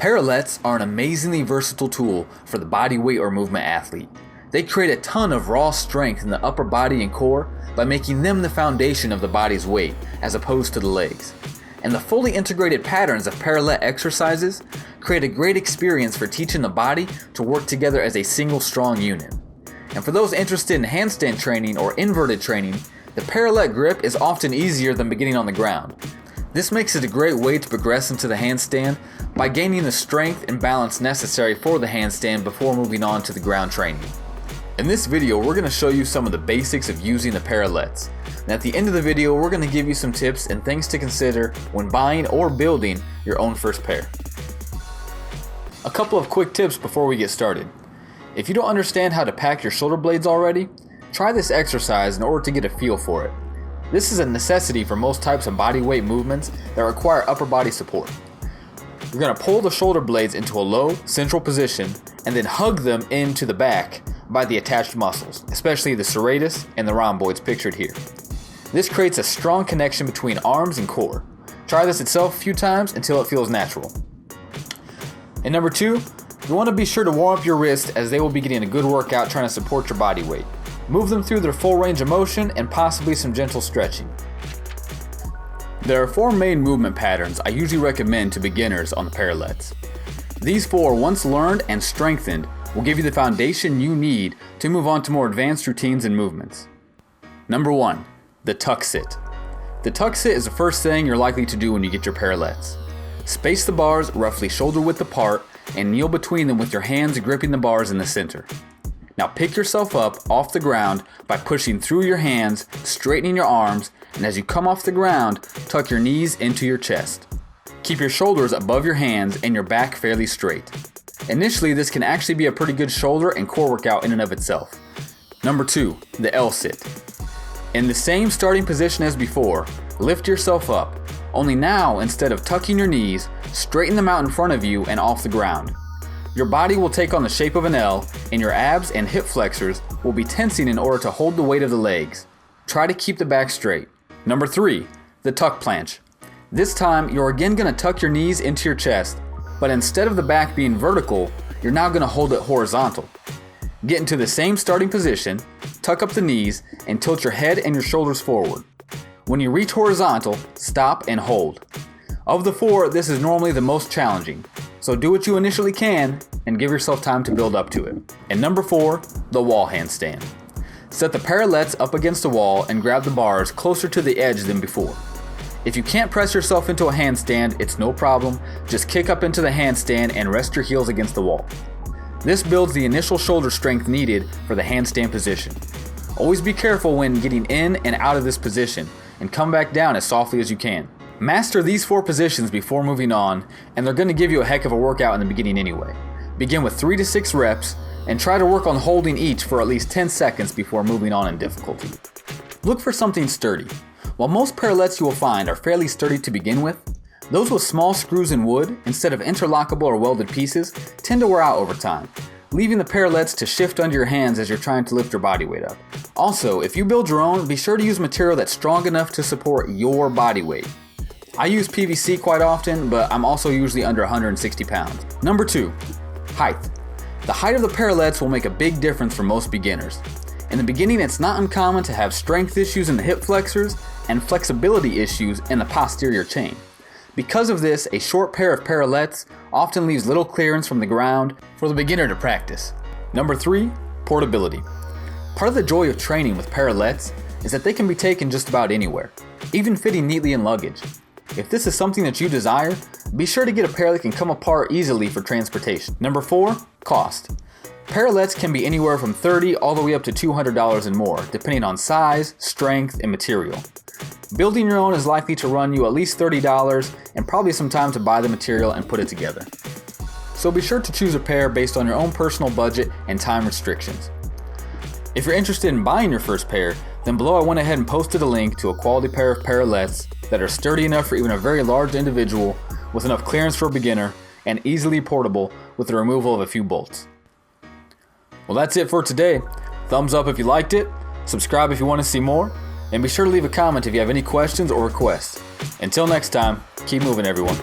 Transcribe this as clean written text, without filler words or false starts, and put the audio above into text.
Parallettes are an amazingly versatile tool for the body weight or movement athlete. They create a ton of raw strength in the upper body and core by making them the foundation of the body's weight as opposed to the legs. And the fully integrated patterns of parallete exercises create a great experience for teaching the body to work together as a single strong unit. And for those interested in handstand training or inverted training, the parallete grip is often easier than beginning on the ground. This makes it a great way to progress into the handstand by gaining the strength and balance necessary for the handstand before moving on to the ground training. In this video, we're going to show you some of the basics of using the parallettes. And at the end of the video, we're going to give you some tips and things to consider when buying or building your own first pair. A couple of quick tips before we get started. If you don't understand how to pack your shoulder blades already, try this exercise in order to get a feel for it. This is a necessity for most types of body weight movements that require upper body support. You're going to pull the shoulder blades into a low, central position and then hug them into the back by the attached muscles, especially the serratus and the rhomboids pictured here. This creates a strong connection between arms and core. Try this itself a few times until it feels natural. And number 2, you want to be sure to warm up your wrists as they will be getting a good workout trying to support your body weight. Move them through their full range of motion and possibly some gentle stretching. There are 4 main movement patterns I usually recommend to beginners on the parallettes. These 4, once learned and strengthened, will give you the foundation you need to move on to more advanced routines and movements. Number 1, the tuck sit. The tuck sit is the first thing you're likely to do when you get your parallettes. Space the bars roughly shoulder width apart and kneel between them with your hands gripping the bars in the center. Now pick yourself up off the ground by pushing through your hands, straightening your arms, and as you come off the ground, tuck your knees into your chest. Keep your shoulders above your hands and your back fairly straight. Initially, this can actually be a pretty good shoulder and core workout in and of itself. Number 2, the L sit. In the same starting position as before, lift yourself up. Only now, instead of tucking your knees, straighten them out in front of you and off the ground. Your body will take on the shape of an L, and your abs and hip flexors will be tensing in order to hold the weight of the legs. Try to keep the back straight. Number 3, the tuck planche. This time, you're again going to tuck your knees into your chest, but instead of the back being vertical, you're now going to hold it horizontal. Get into the same starting position, tuck up the knees, and tilt your head and your shoulders forward. When you reach horizontal, stop and hold. Of the 4, this is normally the most challenging, so do what you initially can and give yourself time to build up to it. And number 4, the wall handstand. Set the parallettes up against the wall and grab the bars closer to the edge than before. If you can't press yourself into a handstand, it's no problem. Just kick up into the handstand and rest your heels against the wall. This builds the initial shoulder strength needed for the handstand position. Always be careful when getting in and out of this position and come back down as softly as you can. Master these 4 positions before moving on, and they're going to give you a heck of a workout in the beginning anyway. Begin with 3 to 6 reps and try to work on holding each for at least 10 seconds before moving on in difficulty. Look for something sturdy. While most parallettes you will find are fairly sturdy to begin with, those with small screws in wood instead of interlockable or welded pieces tend to wear out over time, leaving the parallettes to shift under your hands as you're trying to lift your body weight up. Also, if you build your own, be sure to use material that's strong enough to support your body weight. I use PVC quite often, but I'm also usually under 160 pounds. Number 2, height. The height of the parallettes will make a big difference for most beginners. In the beginning, it's not uncommon to have strength issues in the hip flexors and flexibility issues in the posterior chain. Because of this, a short pair of parallettes often leaves little clearance from the ground for the beginner to practice. Number 3, portability. Part of the joy of training with parallettes is that they can be taken just about anywhere, even fitting neatly in luggage. If this is something that you desire, be sure to get a pair that can come apart easily for transportation. Number 4, cost. Parallettes can be anywhere from $30 all the way up to $200 and more, depending on size, strength, and material. Building your own is likely to run you at least $30 and probably some time to buy the material and put it together. So be sure to choose a pair based on your own personal budget and time restrictions. If you're interested in buying your first pair, then below I went ahead and posted a link to a quality pair of parallettes that are sturdy enough for even a very large individual with enough clearance for a beginner and easily portable with the removal of a few bolts. Well, that's it for today. Thumbs up if you liked it, subscribe if you want to see more, and be sure to leave a comment if you have any questions or requests. Until next time, keep moving everyone.